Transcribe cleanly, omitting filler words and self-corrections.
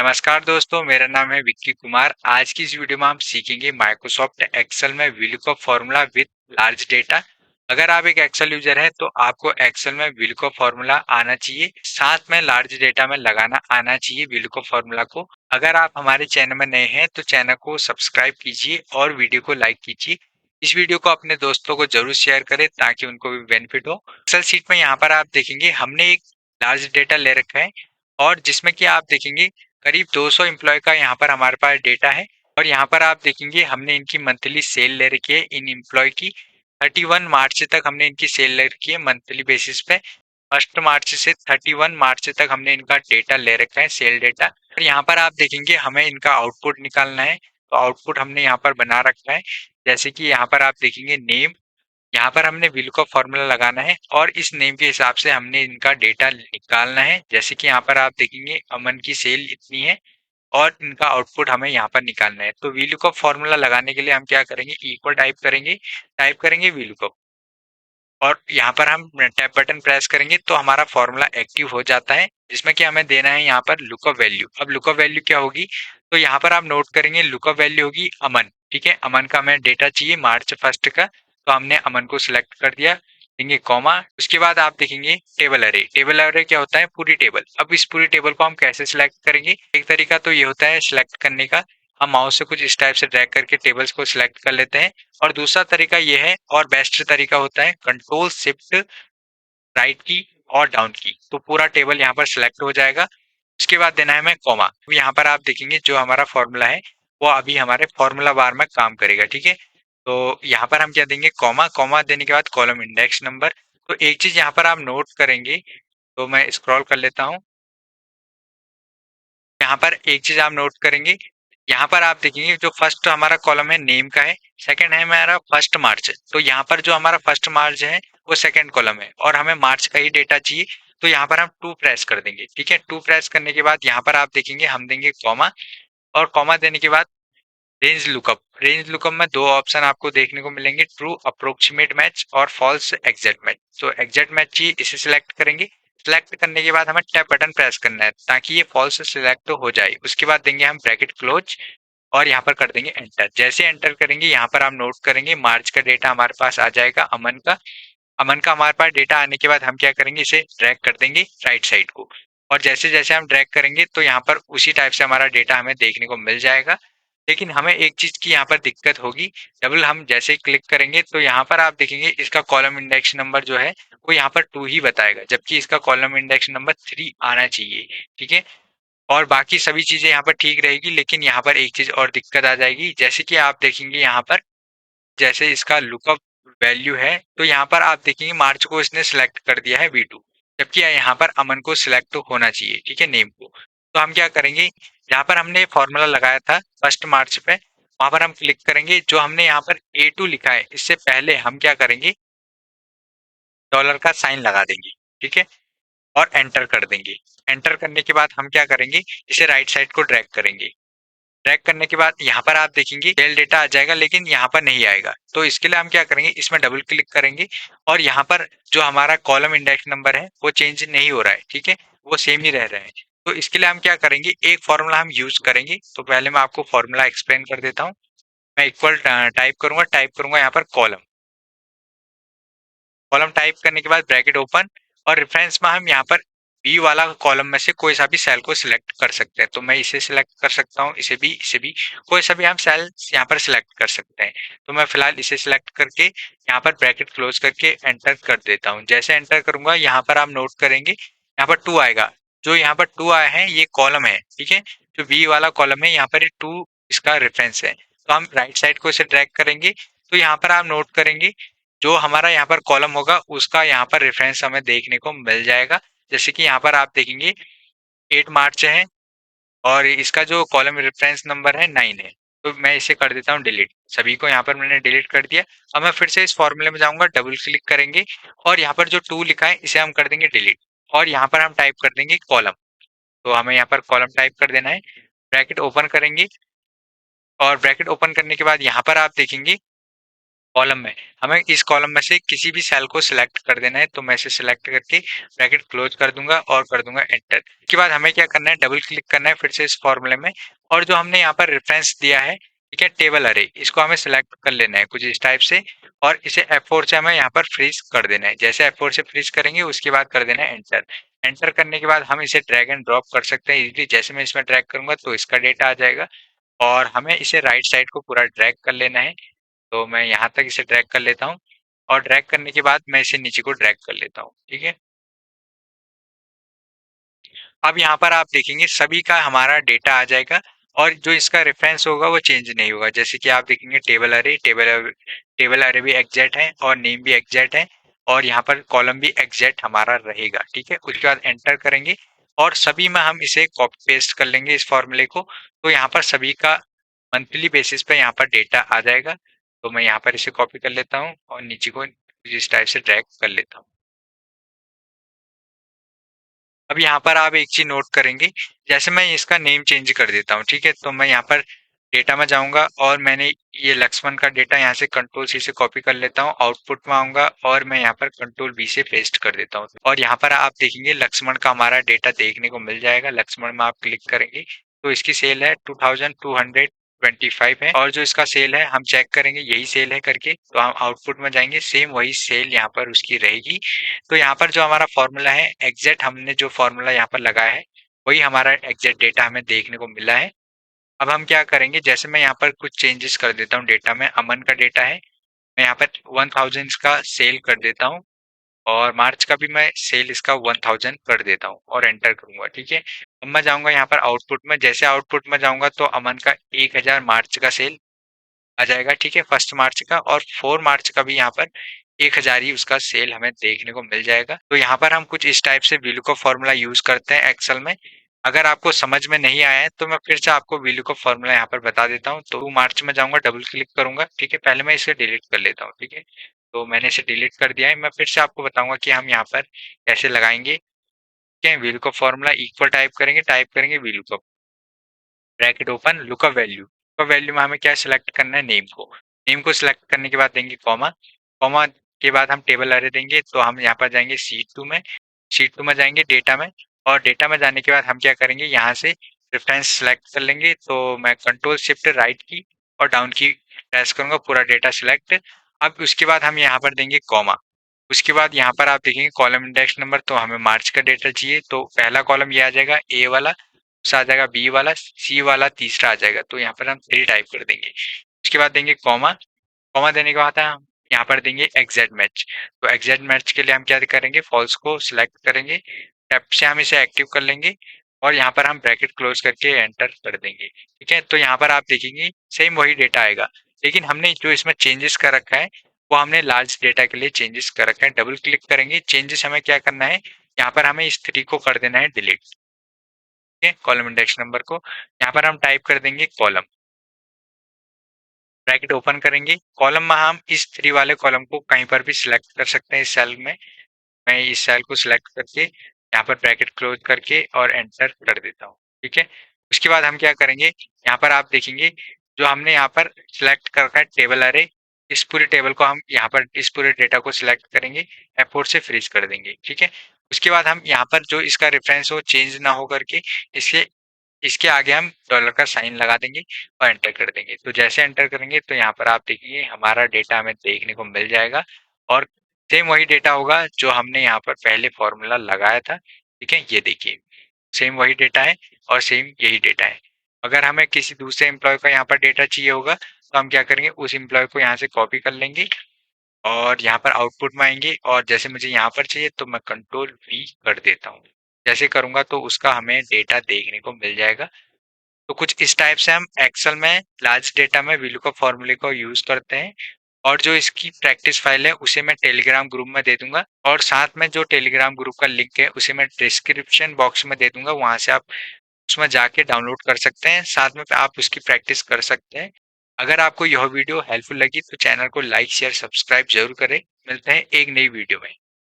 नमस्कार दोस्तों, मेरा नाम है विक्की कुमार। आज की इस वीडियो में हम सीखेंगे माइक्रोसॉफ्ट एक्सेल में VLOOKUP formula with large data. अगर आप एक एक्सेल यूजर हैं तो आपको एक्सेल में VLOOKUP फॉर्मूला आना चाहिए, साथ में लार्ज डेटा में लगाना आना चाहिए VLOOKUP फॉर्मूला को। अगर आप हमारे चैनल में नए हैं तो चैनल को सब्सक्राइब कीजिए और वीडियो को लाइक कीजिए। इस वीडियो को अपने दोस्तों को जरूर शेयर करें ताकि उनको भी बेनिफिट हो। एक्सेल शीट में यहाँ पर आप देखेंगे हमने एक लार्ज डेटा ले रखा है और जिसमें कि आप देखेंगे करीब 200 एम्प्लॉय का यहाँ पर हमारे पास डेटा है। और यहाँ पर आप देखेंगे हमने इनकी मंथली सेल ले रखी है इन एम्प्लॉय की। 31 मार्च तक हमने इनकी सेल ले रखी है मंथली बेसिस पे। 1 मार्च से 31 मार्च तक हमने इनका डेटा ले रखा है, सेल डेटा। और यहाँ पर आप देखेंगे हमें इनका आउटपुट निकालना है, तो आउटपुट हमने यहाँ पर बना रखा है। जैसे कि यहाँ पर आप देखेंगे नेम, यहाँ पर हमने VLOOKUP फॉर्मूला लगाना है और इस नेम के हिसाब से हमने इनका डेटा निकालना है। जैसे कि यहाँ पर आप देखेंगे अमन की सेल इतनी है और इनका आउटपुट हमें यहाँ पर निकालना है। तो VLOOKUP फॉर्मूला लगाने के लिए हम क्या करेंगे, इक्वल टाइप करेंगे VLOOKUP और यहाँ पर हम टैब बटन प्रेस करेंगे तो हमारा फॉर्मूला एक्टिव हो जाता है, जिसमें कि हमें देना है यहाँ पर लुकअप वैल्यू। अब लुकअप वैल्यू क्या होगी, तो यहाँ पर आप नोट करेंगे लुकअप वैल्यू होगी अमन। ठीक है, अमन का हमें डेटा चाहिए मार्च 1 का, तो हमने अमन को सिलेक्ट कर दिया, देंगे कॉमा। उसके बाद आप देखेंगे टेबल अरे। टेबल अरे क्या होता है, पूरी टेबल। अब इस पूरी टेबल को हम कैसे सिलेक्ट करेंगे, एक तरीका तो ये होता है सिलेक्ट करने का, हम माउस से कुछ इस टाइप से ड्रैग करके टेबल्स को सिलेक्ट कर लेते हैं। और दूसरा तरीका ये है और बेस्ट तरीका होता है कंट्रोल शिफ्ट राइट की और डाउन की, तो पूरा टेबल यहाँ पर सिलेक्ट हो जाएगा। उसके बाद देना है हमें कॉमा। यहाँ पर आप देखेंगे जो हमारा फॉर्मूला है वो अभी हमारे फॉर्मूला बार में काम करेगा। ठीक है, तो यहाँ पर हम क्या देंगे, कॉमा। कॉमा देने के बाद कॉलम इंडेक्स नंबर। तो एक चीज यहाँ पर आप नोट करेंगे, तो मैं स्क्रॉल कर लेता हूँ। यहाँ पर एक चीज आप नोट करेंगे, यहाँ पर आप देखेंगे जो फर्स्ट हमारा कॉलम है नेम का है, सेकंड है हमारा 1 मार्च। तो यहाँ पर जो हमारा 1 मार्च है वो सेकंड कॉलम है और हमें मार्च का ही डेटा चाहिए, तो यहाँ पर हम 2 प्रेस कर देंगे। ठीक है, 2 प्रेस करने के बाद यहाँ पर आप देखेंगे हम देंगे कॉमा। और कॉमा देने के बाद रेंज लुकअप। रेंज लुकअप में दो ऑप्शन आपको देखने को मिलेंगे, ट्रू अप्रोक्सीमेट मैच और फॉल्स एग्जैक्ट मैच। तो एग्जैक्ट मैच चाहिए, इसे सिलेक्ट करेंगे। सिलेक्ट करने के बाद हमें टैब बटन प्रेस करना है ताकि ये फॉल्स सिलेक्ट हो जाए। उसके बाद देंगे हम ब्रैकेट क्लोज और यहाँ पर कर देंगे एंटर। जैसे एंटर करेंगे यहाँ पर आप नोट करेंगे मार्च का डेटा हमारे पास आ जाएगा अमन का। अमन का हमारे पास डेटा आने के बाद हम क्या करेंगे, इसे ड्रैग कर देंगे राइट साइड को। और जैसे जैसे हम ड्रैग करेंगे तो यहाँ पर उसी टाइप से हमारा डेटा हमें देखने को मिल जाएगा। लेकिन हमें एक चीज की यहाँ पर दिक्कत होगी, डबल हम जैसे क्लिक करेंगे तो यहाँ पर आप देखेंगे इसका कॉलम इंडेक्स नंबर जो है वो यहाँ पर 2 ही बताएगा, जबकि इसका कॉलम इंडेक्स नंबर 3 आना चाहिए। ठीक है, और बाकी सभी चीजें यहाँ पर ठीक रहेगी, लेकिन यहाँ पर एक चीज और दिक्कत आ जाएगी। जैसे कि आप देखेंगे यहाँ पर जैसे इसका लुकअप वैल्यू है, तो यहाँ पर आप देखेंगे मार्च को इसने सिलेक्ट कर दिया है V2, जबकि यहाँ पर अमन को सिलेक्ट होना चाहिए। ठीक है, नेम को। तो हम क्या करेंगे, यहाँ पर हमने फॉर्मूला लगाया था 1 मार्च पे, वहां पर हम क्लिक करेंगे। जो हमने यहाँ पर A2 लिखा है इससे पहले हम क्या करेंगे, डॉलर का साइन लगा देंगे। ठीक है, और एंटर कर देंगे। एंटर करने के बाद हम क्या करेंगे, इसे राइट साइड को ड्रैग करेंगे। ड्रैग करने के बाद यहाँ पर आप देखेंगे सेल डेटा आ जाएगा, लेकिन यहाँ पर नहीं आएगा। तो इसके लिए हम क्या करेंगे, इसमें डबल क्लिक करेंगे और यहाँ पर जो हमारा कॉलम इंडेक्स नंबर है वो चेंज नहीं हो रहा है। ठीक है, वो सेम ही रह रहे हैं। तो इसके लिए हम क्या करेंगे, एक फॉर्मूला हम यूज करेंगे। तो पहले मैं आपको फॉर्मूला एक्सप्लेन कर देता हूँ। मैं इक्वल टाइप करूंगा यहाँ पर कॉलम। कॉलम टाइप करने के बाद ब्रैकेट ओपन और रेफरेंस में हम यहाँ पर बी वाला कॉलम में से कोई सा भी सेल को सिलेक्ट कर सकते हैं। तो मैं इसे सिलेक्ट कर सकता हूँ, इसे भी कोई सा भी हम सेल यहाँ पर सिलेक्ट कर सकते हैं। तो मैं फिलहाल इसे सिलेक्ट करके यहाँ पर ब्रैकेट क्लोज करके एंटर कर देता हूँ। जैसे एंटर करूंगा यहाँ पर आप नोट करेंगे यहाँ पर 2 आएगा। जो यहाँ पर 2 आए हैं ये कॉलम है। ठीक है, जो बी वाला कॉलम है यहाँ पर 2 इसका रेफरेंस है। तो हम राइट साइड को इसे ड्रैग करेंगे, तो यहाँ पर आप नोट करेंगे जो हमारा यहाँ पर कॉलम होगा उसका यहाँ पर रेफरेंस हमें देखने को मिल जाएगा। जैसे कि यहाँ पर आप देखेंगे 8 मार्च है और इसका जो कॉलम रेफरेंस नंबर है 9 है। तो मैं इसे कर देता हूँ डिलीट। सभी को यहाँ पर मैंने डिलीट कर दिया। अब मैं फिर से इस फॉर्मूले में जाऊंगा, डबल क्लिक करेंगे और यहाँ पर जो 2 लिखा है इसे हम कर देंगे डिलीट और यहाँ पर हम टाइप कर देंगे कॉलम। तो हमें यहाँ पर कॉलम टाइप कर देना है। ब्रैकेट ओपन करेंगे और ब्रैकेट ओपन करने के बाद यहाँ पर आप देखेंगे कॉलम में हमें इस कॉलम में से किसी भी सेल को सिलेक्ट कर देना है, तो मैं इसे सिलेक्ट करके ब्रैकेट क्लोज कर दूंगा और कर दूंगा एंटर। इसके बाद हमें क्या करना है, डबल क्लिक करना है फिर से इस फॉर्मूले में, और जो हमने यहाँ पर रेफरेंस दिया है, ठीक है, टेबल अरे, इसको हमें सिलेक्ट कर लेना है कुछ इस टाइप से, और इसे F4 से हमें यहाँ पर फ्रीज कर देना है। जैसे F4 से फ्रीज करेंगे उसके बाद कर देना है एंटर। एंटर करने के बाद हम इसे ड्रैग एंड ड्रॉप कर सकते हैं इजीली। जैसे मैं इसमें ड्रैग करूंगा तो इसका डेटा आ जाएगा, और हमें इसे राइट साइड को पूरा ड्रैग कर लेना है। तो मैं यहाँ तक इसे ड्रैग कर लेता हूँ, और ड्रैग करने के बाद मैं इसे नीचे को ड्रैग कर लेता हूँ, ठीक है। अब यहाँ पर आप देखेंगे सभी का हमारा डेटा आ जाएगा, और जो इसका रेफरेंस होगा वो चेंज नहीं होगा। जैसे कि आप देखेंगे टेबल अरे भी एग्जैक्ट है, और नेम भी एग्जैक्ट है, और यहाँ पर कॉलम भी एग्जैक्ट हमारा रहेगा, ठीक है। उसके बाद एंटर करेंगे, और सभी में हम इसे कॉपी पेस्ट कर लेंगे इस फॉर्मूले को, तो यहाँ पर सभी का मंथली बेसिस पे यहाँ पर डेटा आ जाएगा। तो मैं यहाँ पर इसे कॉपी कर लेता हूँ और नीचे को इस टाइप से ड्रैग कर लेता हूँ। अब यहाँ पर आप एक चीज नोट करेंगे, जैसे मैं इसका नेम चेंज कर देता हूँ, ठीक है। तो मैं यहाँ पर डेटा में जाऊंगा, और मैंने ये लक्ष्मण का डेटा यहाँ से कंट्रोल सी से कॉपी कर लेता हूँ, आउटपुट में आऊंगा और मैं यहाँ पर कंट्रोल वी से पेस्ट कर देता हूँ, और यहाँ पर आप देखेंगे लक्ष्मण का हमारा डेटा देखने को मिल जाएगा। लक्ष्मण में आप क्लिक करेंगे तो इसकी सेल है 2225 है, और जो इसका सेल है हम चेक करेंगे यही सेल है करके, तो हम आउटपुट में जाएंगे, सेम वही सेल यहाँ पर उसकी रहेगी। तो यहाँ पर जो हमारा फॉर्मूला है एग्जैक्ट, हमने जो फॉर्मूला यहाँ पर लगाया है वही हमारा एग्जैक्ट डेटा हमें देखने को मिला है। अब हम क्या करेंगे, जैसे मैं यहाँ पर कुछ चेंजेस कर देता हूँ डेटा में। अमन का डेटा है, मैं यहाँ पर 1000 का सेल कर देता हूँ, और मार्च का भी मैं सेल इसका 1000 कर देता हूँ और एंटर करूंगा, ठीक है। अब मैं जाऊंगा यहाँ पर आउटपुट में, जैसे आउटपुट में जाऊंगा तो अमन का 1000 मार्च का सेल आ जाएगा, ठीक है, 1 मार्च का, और 4 मार्च का भी यहाँ पर 1000 ही उसका सेल हमें देखने को मिल जाएगा। तो यहाँ पर हम कुछ इस टाइप से VLOOKUP फॉर्मूला यूज करते हैं एक्सेल में। अगर आपको समझ में नहीं आया है तो मैं फिर से आपको VLOOKUP फॉर्मूला यहाँ पर बता देता हूँ। तो 2 मार्च में जाऊंगा, डबल क्लिक करूंगा, ठीक है। पहले मैं इसे डिलीट कर लेता हूँ, ठीक है। तो मैंने इसे डिलीट कर दिया है। मैं फिर से आपको बताऊंगा कि हम यहाँ पर कैसे लगाएंगे, ठीक है। VLOOKUP फॉर्मूला इक्वल टाइप करेंगे VLOOKUP bracket open lookup value में हमें क्या सिलेक्ट करना है, नेम को सिलेक्ट करने के बाद देंगे कॉमा, कॉमा के बाद हम टेबल अरे देंगे। तो हम यहाँ पर जाएंगे शीट टू में जाएंगे डेटा में, और डेटा में जाने के बाद हम क्या करेंगे, यहाँ से रेफरेंस सिलेक्ट कर लेंगे। तो मैं कंट्रोल शिफ्ट राइट की और डाउन की प्रेस करूंगा, पूरा डेटा सिलेक्ट। अब उसके बाद हम यहाँ पर देंगे कॉमा। उसके बाद यहाँ पर आप देखेंगे कॉलम इंडेक्स नंबर, तो हमें मार्च का डेटा चाहिए, तो पहला कॉलम ये आ जाएगा ए वाला, दूसरा आ जाएगा बी वाला, सी वाला तीसरा आ जाएगा। तो यहाँ पर हम 3 टाइप कर देंगे। उसके बाद देंगे कॉमा, कॉमा देने के बाद हम यहाँ पर देंगे एग्जैक्ट मैच। तो एग्जैक्ट मैच के लिए हम क्या करेंगे, फॉल्स को सिलेक्ट करेंगे, टैब से हम इसे एक्टिव कर लेंगे, और यहाँ पर हम ब्रैकेट क्लोज करके एंटर कर देंगे, ठीक है। तो यहाँ पर आप देखेंगे सेम वही डेटा आएगा, लेकिन हमने जो इसमें चेंजेस कर रखा है वो हमने लार्ज डेटा के लिए चेंजेस कर रखा है। डबल क्लिक करेंगे, चेंजेस हमें क्या करना है, यहाँ पर हमें इस 3 को कर देना है डिलीट, ठीक है। कॉलम इंडेक्स नंबर को यहाँ पर हम टाइप कर देंगे कॉलम, ब्रैकेट ओपन करेंगे, कॉलम में हम इस 3 वाले कॉलम को कहीं पर भी सिलेक्ट कर सकते हैं इस सेल में। मैं इस सेल को सिलेक्ट करके यहाँ पर ब्रैकेट क्लोज करके और एंटर कर देता हूँ, ठीक है। उसके बाद हम क्या करेंगे, यहाँ पर आप देखेंगे जो हमने यहाँ पर सिलेक्ट कर रखा है टेबल अरे, इस पूरे टेबल को हम यहाँ पर इस पूरे डेटा को सिलेक्ट करेंगे, F4 से फ्रीज कर देंगे, ठीक है। उसके बाद हम यहाँ पर जो इसका रेफरेंस हो चेंज ना हो करके इसके इसके आगे हम डॉलर का साइन लगा देंगे और एंटर कर देंगे। तो जैसे एंटर करेंगे तो यहाँ पर आप देखिए हमारा डेटा हमें देखने को मिल जाएगा, और सेम वही डेटा होगा जो हमने यहाँ पर पहले फॉर्मूला लगाया था, ठीक है। ये देखिए सेम वही डेटा है, और सेम यही डेटा है। अगर हमें किसी दूसरे एम्प्लॉय का यहाँ पर डेटा चाहिए होगा तो हम क्या करेंगे, उस एम्प्लॉय को यहाँ से कॉपी कर लेंगे, और यहाँ पर आउटपुट में आएंगे, और जैसे मुझे यहाँ पर चाहिए तो मैं कंट्रोल V कर देता हूँ। जैसे करूंगा तो उसका हमें डेटा देखने को मिल जाएगा। तो कुछ इस टाइप से हम एक्सेल में लार्ज डेटा में VLOOKUP फॉर्मूले को यूज करते हैं। और जो इसकी प्रैक्टिस फाइल है उसे मैं टेलीग्राम ग्रुप में दे दूंगा, और साथ में जो टेलीग्राम ग्रुप का लिंक है उसे मैं डिस्क्रिप्शन बॉक्स में दे दूंगा, वहां से आप उसमें जाके डाउनलोड कर सकते हैं, साथ में आप उसकी प्रैक्टिस कर सकते हैं। अगर आपको यह वीडियो हेल्पफुल लगी तो चैनल को लाइक शेयर सब्सक्राइब जरूर करें। मिलते हैं एक नई वीडियो में।